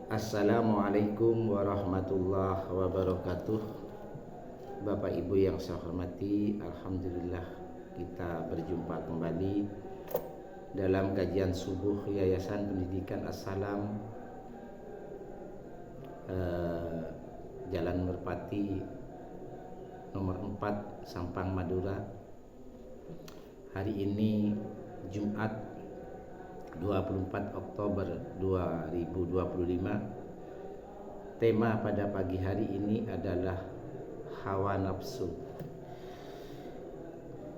Assalamualaikum warahmatullahi wabarakatuh. Bapak Ibu yang saya hormati, alhamdulillah kita berjumpa kembali dalam kajian subuh Yayasan Pendidikan As-Salam, Jalan Merpati nomor 4 Sampang, Madura. Hari ini Jumat 24 Oktober 2025. Tema pada pagi hari ini adalah hawa nafsu.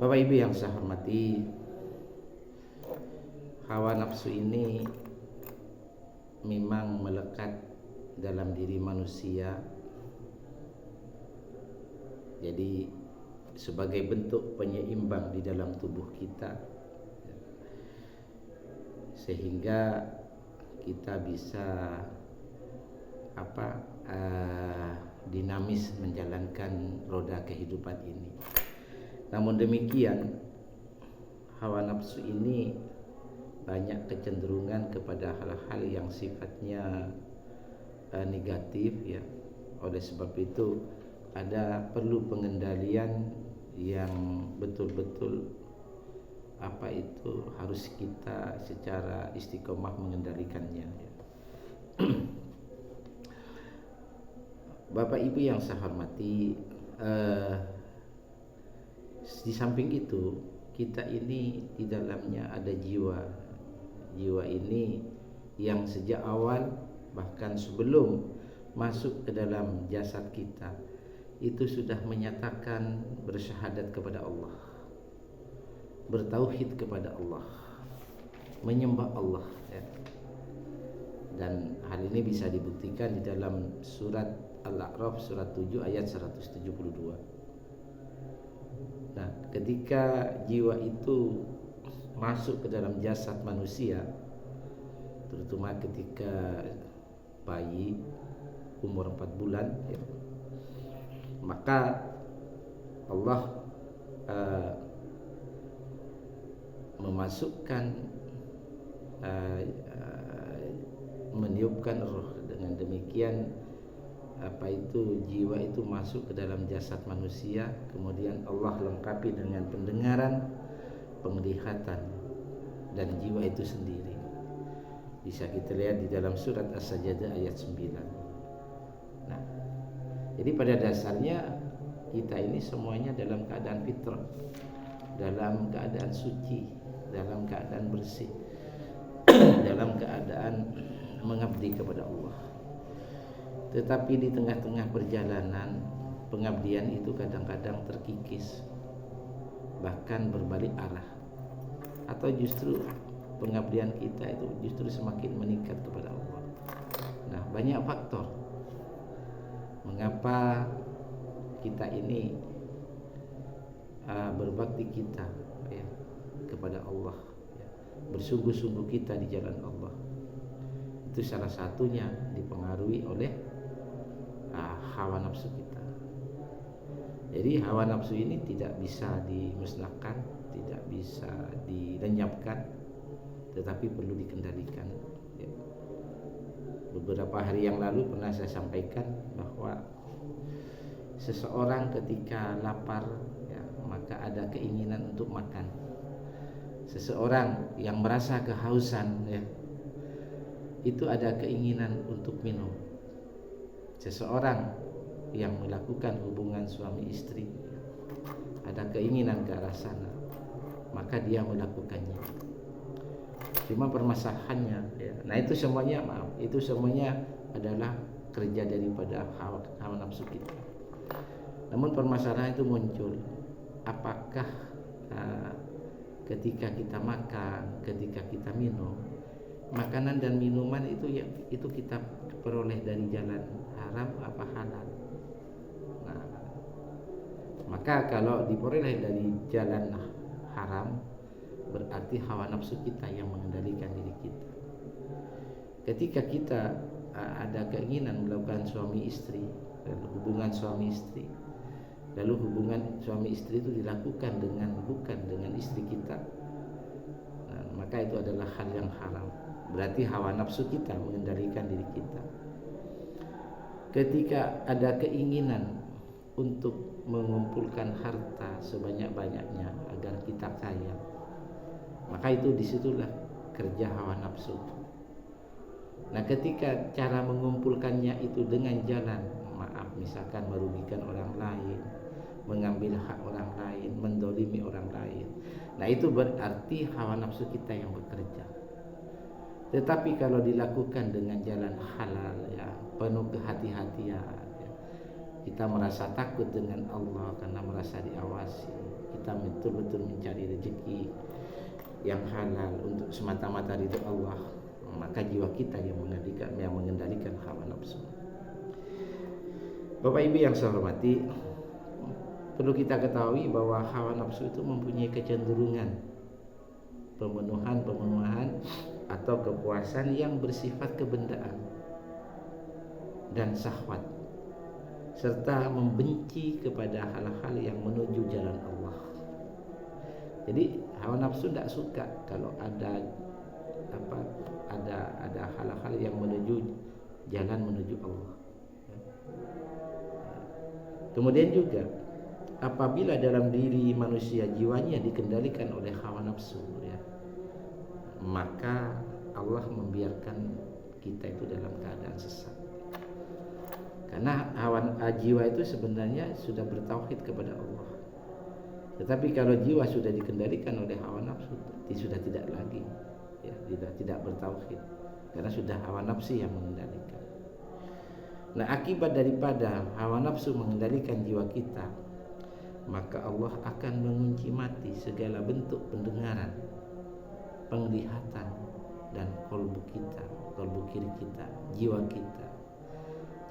Bapak Ibu yang saya hormati, hawa nafsu ini memang melekat dalam diri manusia. Jadi sebagai bentuk penyeimbang di dalam tubuh kita, sehingga kita bisa dinamis menjalankan roda kehidupan ini. Namun demikian, hawa nafsu ini banyak kecenderungan kepada hal-hal yang sifatnya negatif, ya. Oleh sebab itu perlu pengendalian yang betul-betul harus kita secara istiqomah mengendalikannya, ya. Bapak Ibu yang saya hormati, di samping itu kita ini di dalamnya ada jiwa. Jiwa ini yang sejak awal, bahkan sebelum masuk ke dalam jasad kita, itu sudah menyatakan bersyahadat kepada Allah, bertauhid kepada Allah, menyembah Allah, ya. Dan hal ini bisa dibuktikan di dalam surat Al-A'raf surat 7 ayat 172. Nah, ketika jiwa itu masuk ke dalam jasad manusia, terutama ketika bayi umur 4 bulan, ya, maka Allah memasukkan meniupkan roh. Dengan demikian jiwa itu masuk ke dalam jasad manusia. Kemudian Allah lengkapi dengan pendengaran, penglihatan, dan jiwa itu sendiri. Bisa kita lihat di dalam surat As-Sajdah ayat 9. Nah, jadi pada dasarnya kita ini semuanya dalam keadaan fitrah, dalam keadaan suci, dalam keadaan bersih, dalam keadaan mengabdi kepada Allah. Tetapi di tengah-tengah perjalanan, pengabdian itu kadang-kadang terkikis, bahkan berbalik arah, atau justru pengabdian kita itu justru semakin meningkat kepada Allah. Nah, banyak faktor mengapa kita ini berbakti kita, ya, kepada Allah, ya, bersungguh-sungguh kita di jalan Allah. Itu salah satunya dipengaruhi oleh hawa nafsu kita. Jadi hawa nafsu ini tidak bisa dimusnahkan, tidak bisa dilenyapkan, tetapi perlu dikendalikan, ya. Beberapa hari yang lalu pernah saya sampaikan bahwa seseorang ketika lapar, ya, maka ada keinginan untuk makan. Seseorang yang merasa kehausan, ya, itu ada keinginan untuk minum. Seseorang yang melakukan hubungan suami istri, ada keinginan ke arah sana, maka dia melakukannya. Cuma permasalahannya, ya, nah itu semuanya adalah kerja daripada hawa nafsu kita. Namun permasalahan itu muncul, apakah ketika kita makan, ketika kita minum, makanan dan minuman itu kita peroleh dari jalan haram apa halal? Nah, maka kalau diperoleh dari jalan haram, berarti hawa nafsu kita yang mengendalikan diri kita. Ketika kita ada keinginan melakukan suami istri, hubungan suami istri, lalu hubungan suami istri itu dilakukan bukan dengan istri kita, nah, maka itu adalah hal yang haram. berarti hawa nafsu kita mengendalikan diri kita. Ketika ada keinginan untuk mengumpulkan harta sebanyak-banyaknya agar kita kaya, maka itu disitulah kerja hawa nafsu. Nah, ketika cara mengumpulkannya itu dengan jalan maaf, misalkan merugikan orang lain, mengambil hak orang lain, mendolimi orang lain, nah itu berarti hawa nafsu kita yang bekerja. Tetapi kalau dilakukan dengan jalan halal, ya, penuh kehati-hatian, ya, kita merasa takut dengan Allah karena merasa diawasi, kita betul-betul mencari rezeki yang halal untuk semata-mata ridho Allah, maka jiwa kita yang mengendalikan hawa nafsu. Bapak Ibu yang saya hormati, perlu kita ketahui bahwa hawa nafsu itu mempunyai kecenderungan pemenuhan atau kepuasan yang bersifat kebendaan dan syahwat, serta membenci kepada hal-hal yang menuju jalan Allah. Jadi hawa nafsu tidak suka kalau ada hal-hal yang menuju jalan menuju Allah. Kemudian juga apabila dalam diri manusia jiwanya dikendalikan oleh hawa nafsu, ya, maka Allah membiarkan kita itu dalam keadaan sesat. Karena jiwa itu sebenarnya sudah bertauhid kepada Allah. Tetapi kalau jiwa sudah dikendalikan oleh hawa nafsu, sudah tidak lagi, ya, tidak bertauhid, karena sudah hawa nafsu yang mengendalikan. Nah, akibat daripada hawa nafsu mengendalikan jiwa kita, maka Allah akan mengunci mati segala bentuk pendengaran, penglihatan, dan kolbu kita, kolbu kiri kita, jiwa kita.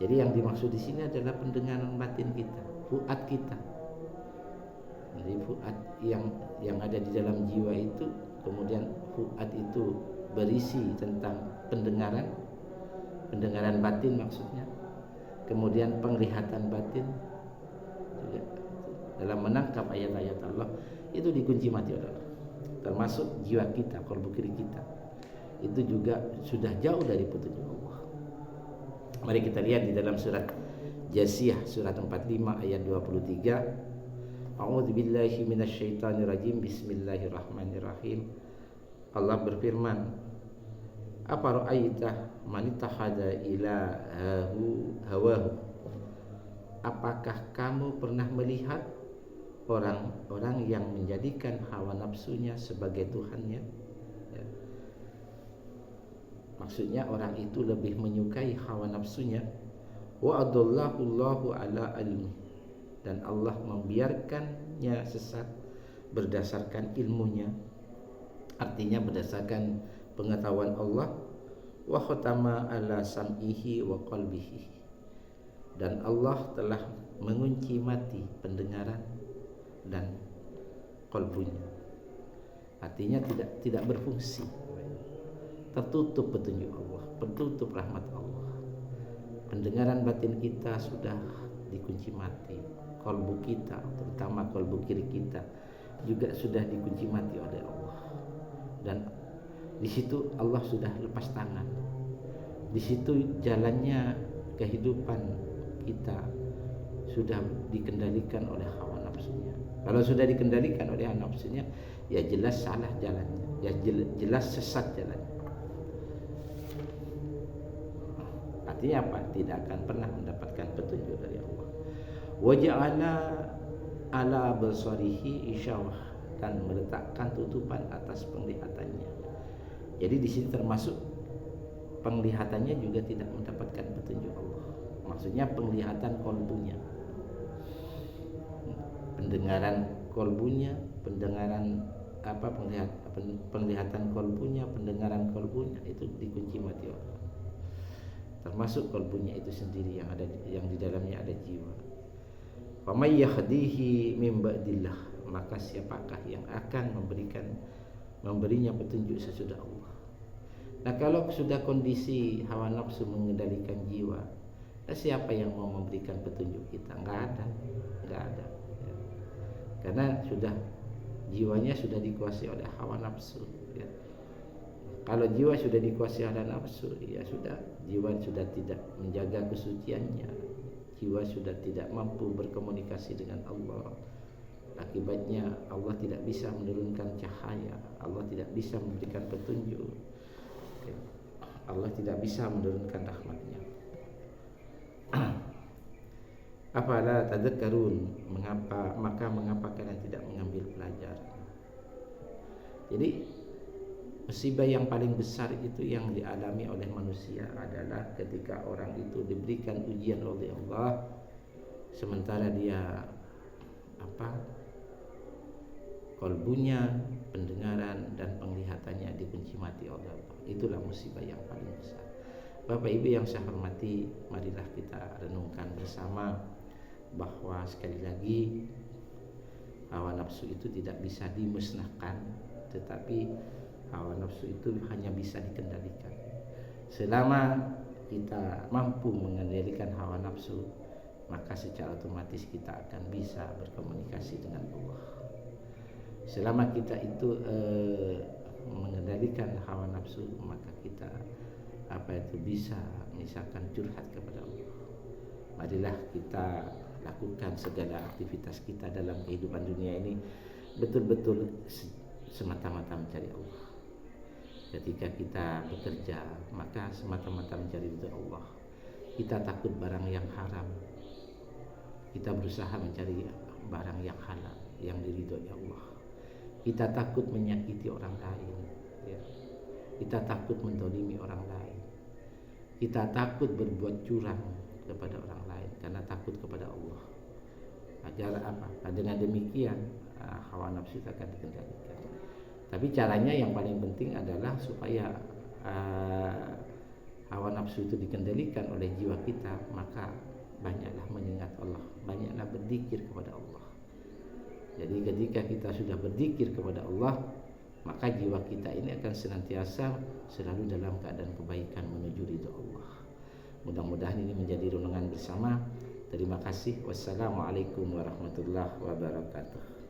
Jadi yang dimaksud di sini adalah pendengaran batin kita, fuad kita. Jadi fuad yang ada di dalam jiwa itu, kemudian fuad itu berisi tentang pendengaran batin maksudnya. Kemudian penglihatan batin juga dalam menangkap ayat-ayat Allah itu dikunci mati oleh Allah. Termasuk jiwa kita, kolbu kiri kita, itu juga sudah jauh dari petunjuk Allah. Mari kita lihat di dalam surat Jasiyah surat 45 ayat 23. A'udzubillahi minasyaitonirrajim. Bismillahirrahmanirrahim. Allah berfirman, apa ra'aita man ittakhadha ilahahu hawahu? Apakah kamu pernah melihat orang-orang yang menjadikan hawa nafsunya sebagai Tuhannya? Ya. Maksudnya orang itu lebih menyukai hawa nafsunya. Wa adallahu Allahu ala ilmi, dan Allah membiarkannya sesat berdasarkan ilmunya, artinya berdasarkan pengetahuan Allah. Wa khatama ala sam'ihi wa qalbihi, dan Allah telah mengunci mati pendengaran dan qalbunya, artinya tidak berfungsi, tertutup petunjuk Allah, tertutup rahmat Allah. Pendengaran batin kita sudah dikunci mati, qalbu kita, terutama qalbu kiri kita juga sudah dikunci mati oleh Allah. Dan di situ Allah sudah lepas tangan. Di situ jalannya kehidupan kita sudah dikendalikan oleh hawa nafsunya. Kalau sudah dikendalikan oleh hawa nafsunya, ya jelas salah jalannya, ya jelas sesat jalannya. Artinya apa? Tidak akan pernah mendapatkan petunjuk dari Allah. Wa ja'ala ala basarihi isyawah, dan meletakkan tutupan atas penglihatannya. Jadi di sini termasuk penglihatannya juga tidak mendapatkan petunjuk Allah. Maksudnya penglihatan kolbunya, pendengaran kolbunya, penglihatan kolbunya, pendengaran kolbunya itu dikunci mati Allah. Termasuk kolbunya itu sendiri yang di dalamnya ada jiwa. Wa may yahdihi min ba'dillah, maka siapakah yang akan memberinya petunjuk sesudah Allah. Nah, kalau sudah kondisi hawa nafsu mengendalikan jiwa, siapa yang mau memberikan petunjuk kita? Enggak ada. Ya. Karena jiwanya sudah dikuasai oleh hawa nafsu, ya. Kalau jiwa sudah dikuasai oleh nafsu, ya sudah, jiwa sudah tidak menjaga kesuciannya, jiwa sudah tidak mampu berkomunikasi dengan Allah. Akibatnya Allah tidak bisa menurunkan cahaya, Allah tidak bisa memberikan petunjuk, Allah tidak bisa menurunkan rahmatnya. Afala tadhakkarun, mengapa kalian tidak mengambil pelajaran? Jadi musibah yang paling besar itu yang dialami oleh manusia adalah ketika orang itu diberikan ujian oleh Allah, sementara dia kolbunya, pendengaran dan penglihatannya dikunci mati oleh Allah. Itulah musibah yang paling besar. Bapak Ibu yang saya hormati, marilah kita renungkan bersama bahwa sekali lagi hawa nafsu itu tidak bisa dimusnahkan, tetapi hawa nafsu itu hanya bisa dikendalikan. Selama kita mampu mengendalikan hawa nafsu, maka secara otomatis kita akan bisa berkomunikasi dengan Allah. Selama kita itu mengendalikan hawa nafsu, maka kita bisa misalkan curhat kepada Allah. Marilah kita lakukan segala aktivitas kita dalam kehidupan dunia ini betul-betul semata-mata mencari Allah. Ketika kita bekerja, maka semata-mata mencari ridho Allah. Kita takut barang yang haram, kita berusaha mencari barang yang halal, yang diridhoi Allah. Kita takut menyakiti orang lain, ya. Kita takut mendolimi orang lain. Kita takut berbuat curang kepada orang lain karena takut kepada Allah. Agar apa? Dengan demikian hawa nafsu itu akan dikendalikan. Tapi caranya yang paling penting adalah supaya hawa nafsu itu dikendalikan oleh jiwa kita, maka banyaklah mengingat Allah, banyaklah berzikir kepada Allah. Jadi ketika kita sudah berzikir kepada Allah, maka jiwa kita ini akan senantiasa selalu dalam keadaan kebaikan menuju ridho Allah. Mudah-mudahan ini menjadi renungan bersama. Terima kasih. Wassalamualaikum warahmatullahi wabarakatuh.